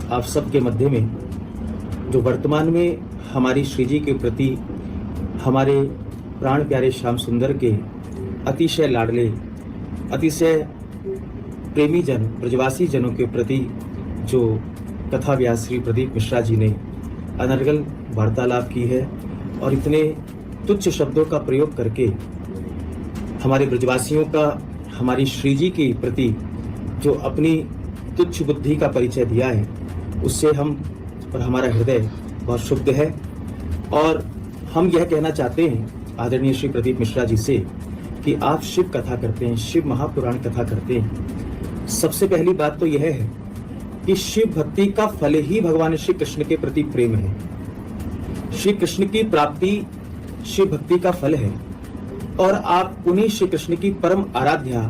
आप सबके मध्य में जो वर्तमान में हमारी श्री जी के प्रति हमारे प्राण प्यारे श्याम सुंदर के अतिशय लाडले, अतिशय प्रेमी जन, ब्रजवासी जनों के प्रति जो कथा व्यास श्री प्रदीप मिश्रा जी ने अनर्गल वार्तालाप की है और इतने तुच्छ शब्दों का प्रयोग करके हमारे ब्रजवासियों का हमारी श्री जी के प्रति जो अपनी तुच्छ बुद्धि का परिचय दिया है, उससे हम और हमारा हृदय बहुत शुद्ध है। और हम यह कहना चाहते हैं आदरणीय श्री प्रदीप मिश्रा जी से कि आप शिव कथा करते हैं, शिव महापुराण कथा करते हैं। सबसे पहली बात तो यह है कि शिव भक्ति का फल ही भगवान श्री कृष्ण के प्रति प्रेम है। श्री कृष्ण की प्राप्ति शिव भक्ति का फल है और आप उन्हीं श्री कृष्ण की परम आराध्या,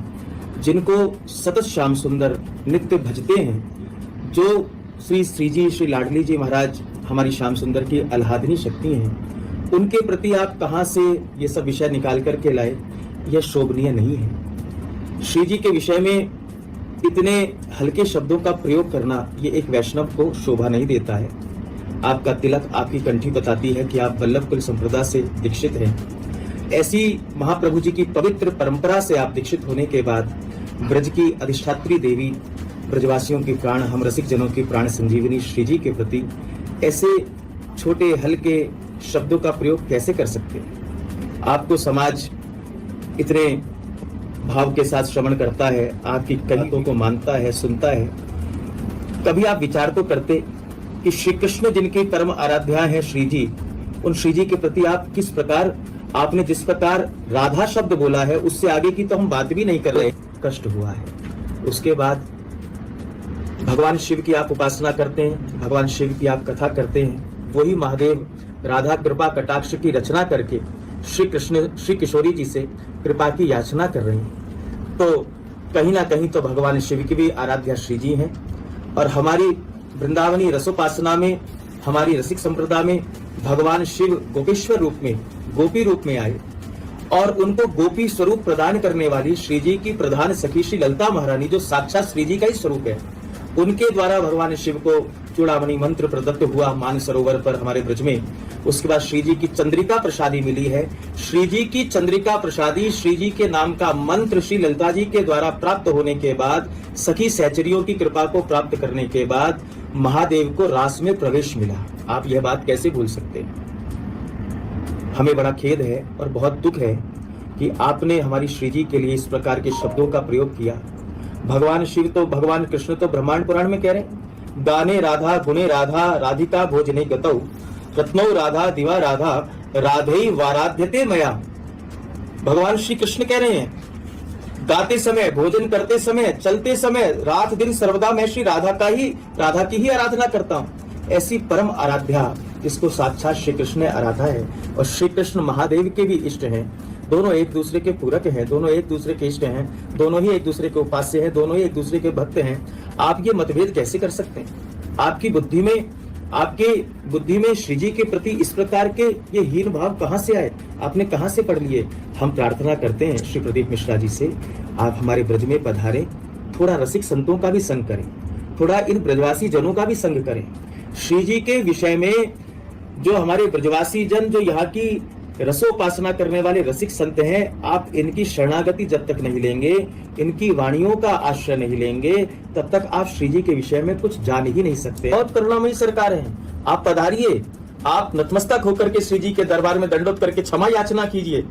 जिनको सतत श्याम सुंदर नित्य भजते हैं, जो श्री जी, श्री लाडली जी महाराज हमारी श्याम सुंदर की आह्लादनी शक्ति हैं, उनके प्रति आप कहां से ये सब विषय निकाल करके लाए, यह शोभनीय नहीं है। श्री जी के विषय में इतने हल्के शब्दों का प्रयोग करना ये एक वैष्णव को शोभा नहीं देता है। आपका तिलक, आपकी कंठी बताती है कि आप वल्लभ कुल संप्रदाय से दीक्षित हैं। ऐसी महाप्रभु जी की पवित्र परंपरा से आप दीक्षित होने के बाद ब्रज की अधिष्ठात्री देवी, ब्रजवासियों की प्राण, हम रसिक जनों की प्राण संजीवनी श्री जी के प्रति ऐसे छोटे हल्के शब्दों का प्रयोग कैसे कर सकते हैं? आपको समाज इतने भाव के साथ श्रवण करता है, आपकी कथाओं को मानता है, सुनता है। कभी आप विचार तो करते कि श्री कृष्ण जिनकी परम आराध्या है श्री जी, उन श्री जी के प्रति आप किस प्रकार, आपने जिस प्रकार राधा शब्द बोला है उससे आगे की तो हम बात भी नहीं कर रहे, कष्ट हुआ है। उसके बाद भगवान शिव की आप उपासना करते हैं, भगवान शिव की आप कथा करते हैं, वही महादेव राधा कृपा कटाक्ष की रचना करके श्री कृष्ण, श्री किशोरी जी से कृपा की याचना कर रहे हैं। तो कहीं ना कहीं तो भगवान शिव की भी आराध्या श्री जी हैं। और हमारी वृंदावनी रसोपासना में, हमारी रसिक संप्रदाय में भगवान शिव गोपेश्वर रूप में, गोपी रूप में आए और उनको गोपी स्वरूप प्रदान करने वाली श्री जी की प्रधान सखी श्री ललिता महारानी, जो साक्षात श्री जी का ही स्वरूप है, उनके द्वारा भगवान शिव को चूड़ामणि मंत्र प्रदत्त हुआ मान सरोवर पर हमारे ब्रज में। उसके बाद श्री जी की चंद्रिका प्रसादी मिली है। श्री जी की चंद्रिका प्रसादी, श्री जी के नाम का मंत्र श्री ललिता जी के द्वारा प्राप्त होने के बाद, सखी सहचरियों की कृपा को प्राप्त करने के बाद महादेव को रास में प्रवेश मिला। आप यह बात कैसे भूल सकते हैं? हमें बड़ा खेद है और बहुत दुख है कि आपने हमारी श्री जी के लिए इस प्रकार के शब्दों का प्रयोग किया। भगवान शिव तो, भगवान कृष्ण तो ब्रह्मांड पुराण में कह रहे हैं, गाने राधा गुणे राधा राधिका भोजने गतौ रत्नौ राधा दिवा राधा राधे वाराध्यते मया। भगवान श्री कृष्ण कह रहे हैं, गाते समय, भोजन करते समय, चलते समय, रात दिन सर्वदा मैं श्री राधा की ही आराधना करता हूँ। ऐसी परम आराध्या जिसको साक्षात श्री कृष्ण ने आराधा है और श्री कृष्ण महादेव के भी इष्ट हैं। दोनों एक दूसरे के पूरक हैं, दोनों एक दूसरे के इष्ट हैं, दोनों ही एक दूसरे के उपास्य हैं, दोनों ही एक दूसरे के भक्त हैं। आप ये मतभेद कैसे कर सकते हैं? आपकी बुद्धि में श्री जी के प्रति इस प्रकार के ये हीन भाव कहां से आए? आपने कहां से पढ़ लिए? हम प्रार्थना करते हैं श्री प्रदीप मिश्रा जी से, आप हमारे ब्रज में पधारें, थोड़ा रसिक संतों का भी संग करें, थोड़ा इन ब्रजवासी जनों का भी संग करें। श्री जी के विषय में जो हमारे ब्रजवासी जन, जो यहाँ की रसोपासना करने वाले रसिक संत हैं, आप इनकी शरणागति जब तक नहीं लेंगे, इनकी वाणियों का आश्रय नहीं लेंगे, तब तक आप श्री जी के विषय में कुछ जान ही नहीं सकते। बहुत करुणामयी सरकार है, आप पधारिए, आप नतमस्तक होकर के श्री जी के दरबार में दंडोत करके क्षमा याचना कीजिए।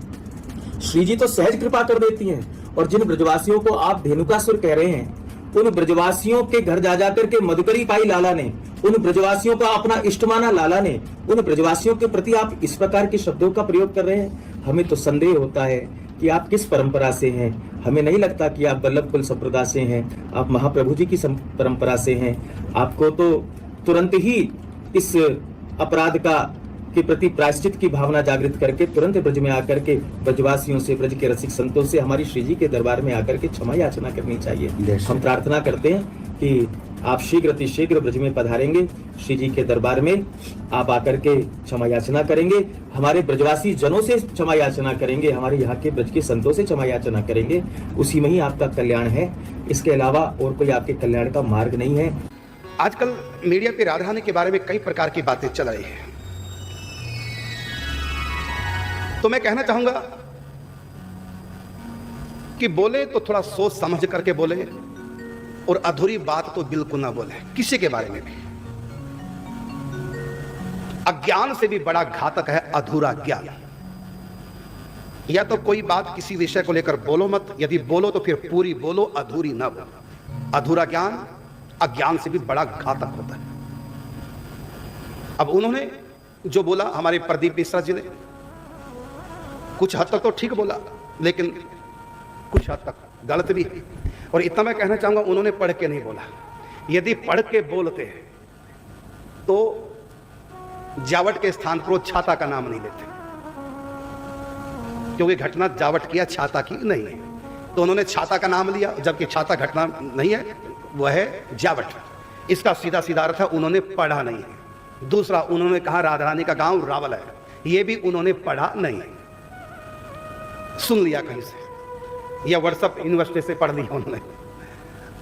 श्री जी तो सहज कृपा कर देती हैं। और जिन ब्रजवासियों को आप धेनुकासुर कह रहे हैं, उन ब्रजवासियों के घर जा जाकर के मधुकरी पाई लाला ने, उन ब्रजवासियों का अपना इष्ट माना लाला ने, उन ब्रजवासियों के प्रति आप इस प्रकार के शब्दों का प्रयोग कर रहे हैं। हमें तो संदेह होता है कि आप किस परंपरा से हैं। हमें नहीं लगता कि आप वल्लभ कुल संप्रदाय से हैं, आप महाप्रभु जी की परंपरा से हैं। आपको तो तुरंत ही इस अपराध के प्रति प्रायश्चित की भावना जागृत करके तुरंत ब्रज में आकर के ब्रजवासियों से, ब्रज के रसिक संतों से हमारी श्री जी के दरबार में आकर के क्षमा याचना करनी चाहिए। हम प्रार्थना करते हैं कि आप शीघ्र अतिशीघ्र ब्रज में पधारेंगे, श्री जी के दरबार में आप आकर के क्षमा याचना करेंगे, हमारे ब्रजवासी जनों से क्षमा याचना करेंगे, हमारे यहाँ के ब्रज के संतों से क्षमा याचना करेंगे। उसी में ही आपका कल्याण है, इसके अलावा और कोई आपके कल्याण का मार्ग नहीं है। आजकल मीडिया पे राधा रानी के बारे में कई प्रकार की बातें चल रही हैं, तो मैं कहना चाहूंगा कि बोले तो थोड़ा सोच समझ करके बोले और अधूरी बात तो बिल्कुल ना बोले किसी के बारे में भी। अज्ञान से भी बड़ा घातक है अधूरा ज्ञान। या तो कोई बात किसी विषय को लेकर बोलो मत, यदि बोलो तो फिर पूरी बोलो, अधूरी ना बोलो। अधूरा ज्ञान अज्ञान से भी बड़ा घातक होता है। अब उन्होंने जो बोला हमारे प्रदीप मिश्रा जी ने, कुछ हद तक तो ठीक बोला, लेकिन कुछ हद तक गलत भी है। और इतना मैं कहना चाहूंगा, उन्होंने पढ़ के नहीं बोला। यदि पढ़ के बोलते तो जावट के स्थान पर वो छाता का नाम नहीं लेते, क्योंकि घटना जावट की है, छाता की नहीं है। तो उन्होंने छाता का नाम लिया, जबकि छाता घटना नहीं है, वह है जावट। इसका सीधा सीधा अर्थ है उन्होंने पढ़ा नहीं है। दूसरा, उन्होंने कहा राधा रानी का गांव रावल है, यह भी उन्होंने पढ़ा नहीं है, सुन लिया कहीं से, या व्हाट्सएप यूनिवर्सिटी से पढ़ लिया उन्होंने।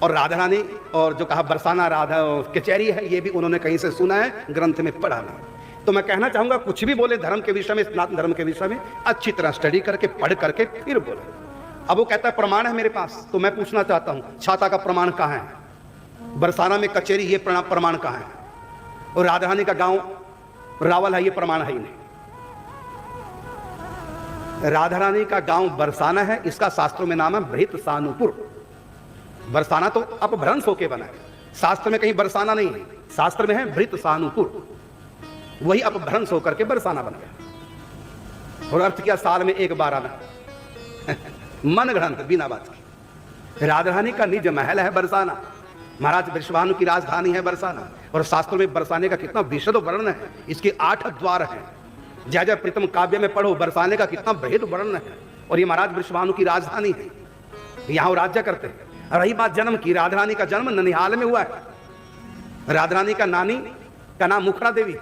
और राधा रानी और जो कहा बरसाना राधा कचहरी है, यह भी उन्होंने कहीं से सुना है, ग्रंथ में पढ़ा नहीं। तो मैं कहना चाहूंगा, कुछ भी बोले धर्म के विषय में, सनातन धर्म के विषय में, अच्छी तरह स्टडी करके पढ़ करके फिर बोले। अब वो कहता है प्रमाण है मेरे पास, तो मैं पूछना चाहता हूं छाता का प्रमाण कहां है? बरसाना में कचेरी, ये प्रमाण कहां है? और राधा रानी का गांव रावल है, ये प्रमाण है ही नहीं। राधा रानी का गांव बरसाना है, इसका शास्त्रों में नाम है भृत सानुपुर। बरसाना तो अपभ्रंश होके बना है, शास्त्र में कहीं बरसाना नहीं है, शास्त्र में है भृत सानुपुर, वही अपभ्रंश होकर के बरसाना बन गया। और अर्थ किया साल में एक बार आना मन ग्रंथ बिना बात की। राधा रानी का निज महल है बरसाना, महाराज वृषभानु की राजधानी है बरसाना। और शास्त्रों में बरसाने का कितना विशद वर्णन है, इसके 8 द्वार हैं। जय जय प्रीतम काव्य में पढ़ो, बरसाने का कितना बृहद वर्णन है। और ये महाराज वृषभानु की राजधानी है, यहां राज्य करते हैं। रही बात जन्म की, राधा रानी का जन्म ननिहाल में हुआ है। राधा रानी का नानी का नाम मुखरा देवी,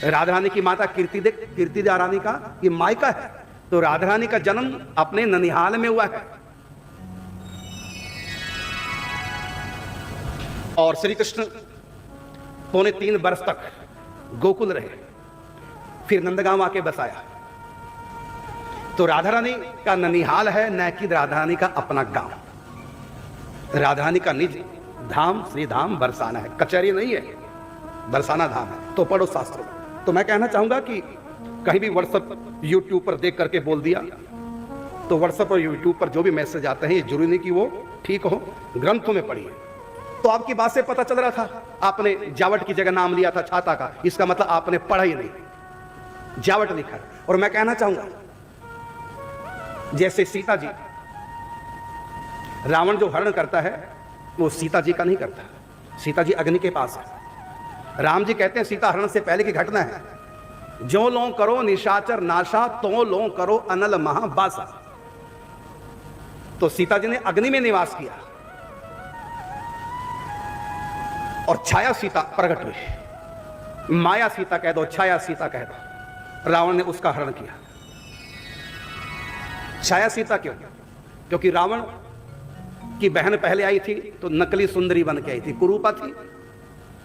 राधा रानी की माता कीर्तिदा रानी का ये मायका है। तो राधा रानी का जन्म अपने ननिहाल में हुआ है। और श्री कृष्ण 3.25 वर्ष तक गोकुल रहे, फिर नंदगांव आके बसाया। तो राधा रानी का ननिहाल है, न कि राधा रानी का अपना गांव। राधा रानी का निज धाम श्री धाम बरसाना है, कचहरी नहीं है, बरसाना धाम है। तो पढ़ो शास्त्र में। तो मैं कहना चाहूंगा कि कहीं भी व्हाट्सएप यूट्यूब पर देख करके बोल दिया, तो व्हाट्सएप और यूट्यूब पर जो भी मैसेज आते हैं, ये जरूरी नहीं कि वो ठीक हो, ग्रंथों में पढ़िए। तो आपकी बात से पता चल रहा था, आपने जावट की जगह नाम लिया था छाता का, इसका मतलब आपने पढ़ा ही नहीं, जावट लिखा। और मैं कहना चाहूंगा, जैसे सीता जी, रावण जो हरण करता है वो सीता जी का नहीं करता, सीता जी अग्नि के पास है। राम जी कहते हैं सीता हरण से पहले की घटना है, जो लो करो निशाचर नाशा, तो लो करो अनल महाबासा। तो सीता जी ने अग्नि में निवास किया और छाया सीता प्रकट हुई, माया सीता कह दो, छाया सीता कह दो। रावण ने उसका हरण किया। छाया सीता क्यों? क्योंकि रावण की बहन पहले आई थी तो नकली सुंदरी बन के आई थी, कुरूपा थी,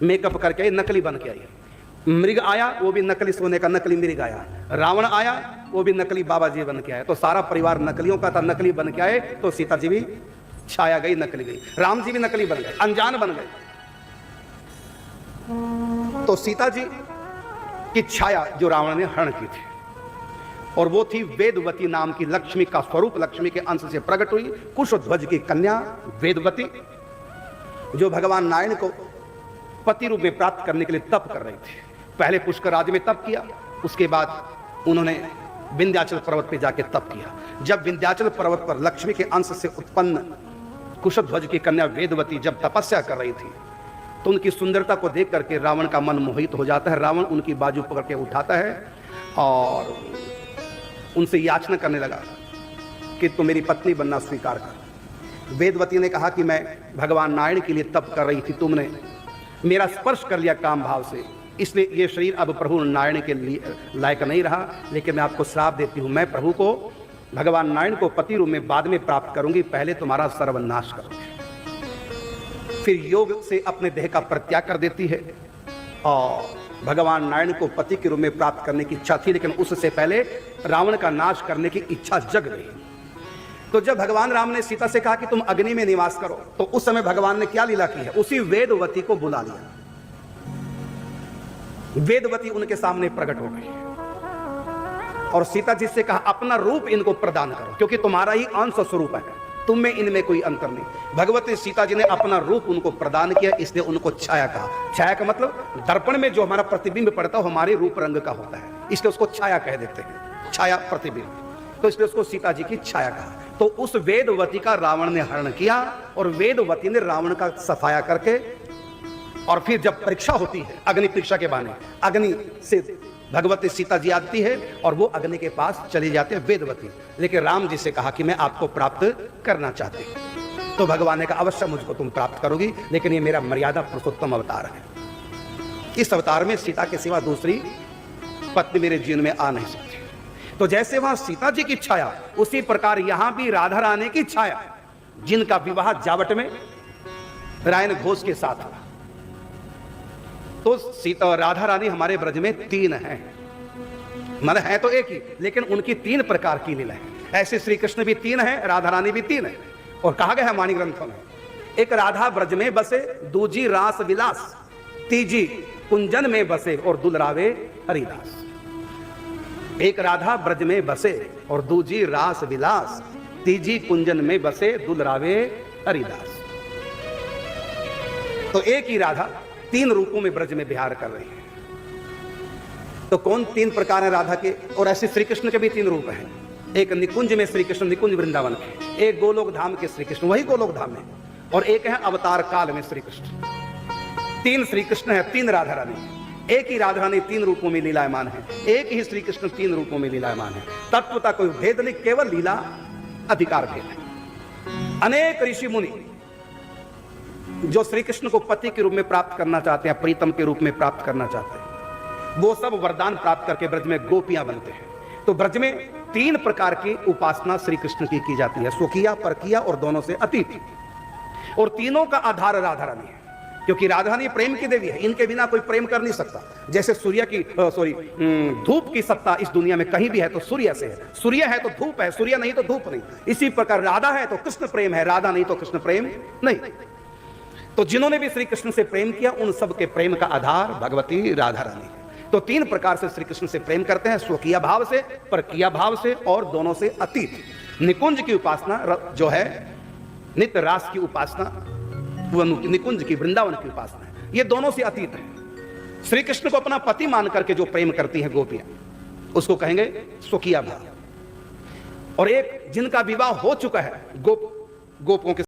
मेकअप करके आई, नकली बन के आई। मृग आया, वो भी नकली सोने का नकली मृग आया। रावण आया, वो भी नकली बाबा जी बन के आया। तो सारा परिवार नकलियों का था, नकली बन के आए। तो सीता जी भी छाया गई, नकली गई। राम जी भी नकली बन गए, अनजान बन गए। तो सीता जी की छाया जो रावण ने हरण की थी, और वो थी वेदवती नाम की लक्ष्मी का स्वरूप, लक्ष्मी के अंश से प्रकट हुई कुशध्वज की कन्या वेदवती, जो भगवान नारायण को पति रूप में प्राप्त करने के लिए तप कर रही थी। पहले पुष्कर राज्य में तप किया, उसके बाद उन्होंने विंध्याचल पर्वत पे जाके तप किया। जब विंध्याचल पर्वत पर लक्ष्मी के अंश से उत्पन्न कुशध्वज की कन्या वेदवती जब तपस्या कर रही थी, तो उनकी सुंदरता को देख करके रावण का मन मोहित हो जाता है। रावण उनकी बाजू पकड़ के उठाता है और उनसे याचना करने लगा कि तुम मेरी पत्नी बनना स्वीकार कर। वेदवती ने कहा कि मैं भगवान नारायण के लिए तप कर रही थी, तुमने मेरा स्पर्श कर लिया काम भाव से, इसलिए ये शरीर अब प्रभु नारायण के लिए लायक नहीं रहा। लेकिन मैं आपको श्राप देती हूँ, मैं प्रभु को, भगवान नारायण को पति रूप में बाद में प्राप्त करूंगी, पहले तुम्हारा सर्वनाश करूंगी। फिर योग से अपने देह का परित्याग कर देती है और भगवान नारायण को पति के रूप में प्राप्त करने की इच्छा थी, लेकिन उससे पहले रावण का नाश करने की इच्छा जग गई। तो जब भगवान राम ने सीता से कहा कि तुम अग्नि में निवास करो, तो उस समय भगवान ने क्या लीला की है, उसी वेदवती को बुला लिया। वेदवती उनके सामने प्रकट हो गई और सीता जी से कहा अपना रूप इनको प्रदान करो, क्योंकि तुम्हारा ही अंश स्वरूप है, तुम में इनमें कोई अंतर नहीं। भगवती सीता जी ने अपना रूप उनको प्रदान किया, इसलिए उनको छाया कहा। छाया का मतलब दर्पण में जो हमारा प्रतिबिंब पड़ता है हमारे रूप रंग का होता है, इसलिए उसको छाया कह देते हैं, छाया प्रतिबिंब। तो इसलिए उसको सीता जी की छाया कहा। तो उस वेदवती का रावण ने हरण किया और वेदवती ने रावण का सफाया करके, और फिर जब परीक्षा होती है अग्नि परीक्षा के बहाने, अग्नि से भगवती सीता जी आती है और वो अग्नि के पास चली जाते हैं वेदवती, लेकिन राम जी से कहा कि मैं आपको प्राप्त करना चाहती हूं। तो भगवान ने कहा अवश्य मुझको तुम प्राप्त करोगी, लेकिन ये मेरा मर्यादा पुरुषोत्तम अवतार है, इस अवतार में सीता के सिवा दूसरी पत्नी मेरे जीवन में आ नहीं सकती। तो जैसे वहां सीता जी की छाया, उसी प्रकार यहां भी राधा रानी की छाया, जिनका विवाह जावट में रायन घोष के साथ हुआ। तो सीता और राधा रानी हमारे ब्रज में तीन हैं, मतलब है तो एक ही, लेकिन उनकी तीन प्रकार की लीला है। ऐसे श्री कृष्ण भी तीन है, राधा रानी भी तीन है, और कहा गया है वाणी ग्रंथों में, एक राधा ब्रज में बसे, दूजी रास विलास, तीजी कुंजन में बसे और दुलरावे हरिदास। एक राधा ब्रज में बसे और दूजी रास विलास, तीजी कुंजन में बसे दुलरावे हरिदास। तो एक ही राधा तीन रूपों में ब्रज में विहार कर रही है। तो कौन तीन प्रकार है राधा के, और ऐसे श्री कृष्ण के भी तीन रूप हैं। एक निकुंज में श्री कृष्ण, निकुंज वृंदावन के, एक गोलोक धाम के श्री कृष्ण, वही गोलोक धाम में, और एक है अवतार काल में श्री कृष्ण। तीन श्री कृष्ण है, तीन राधा रानी। एक ही राधा रानी तीन रूपों में लीलायमान है, एक ही श्री कृष्ण तीन रूपों में लीलायमान है। तत्वता कोई भेद नहीं, केवल लीला अधिकार भेद है। अनेक ऋषि मुनि जो श्री कृष्ण को पति के रूप में प्राप्त करना चाहते हैं, प्रीतम के रूप में प्राप्त करना चाहते हैं, वो सब वरदान प्राप्त करके ब्रज में गोपियां बनते हैं। तो ब्रज में तीन प्रकार की उपासना श्री कृष्ण की जाती है, स्वकीया, परकीया और दोनों से अतीत। और तीनों का आधार राधा रानी है, क्योंकि राधा रानी प्रेम की देवी है, इनके बिना कोई प्रेम कर नहीं सकता। जैसे सूर्य की धूप की सत्ता इस दुनिया में कहीं भी है तो सूर्य से है, सूर्य है तो धूप है, सूर्य नहीं तो धूप नहीं। इसी प्रकार राधा है तो कृष्ण प्रेम है, राधा नहीं तो कृष्ण प्रेम नहीं। तो जिन्होंने भी श्री कृष्ण से प्रेम किया, उन सब के प्रेम का आधार भगवती राधा रानी है। तो तीन प्रकार से श्री कृष्ण से प्रेम करते हैं, स्वकीय भाव से, परकीय भाव से और दोनों से अतीत। निकुंज की उपासना जो है, नित्य रास की उपासना, वो निकुंज की, वृंदावन की उपासना है, ये दोनों से अतीत है। श्री कृष्ण को अपना पति मान करके जो प्रेम करती हैं गोपियां, उसको कहेंगे स्वकीय भाव। और एक जिनका विवाह हो चुका है गोपों के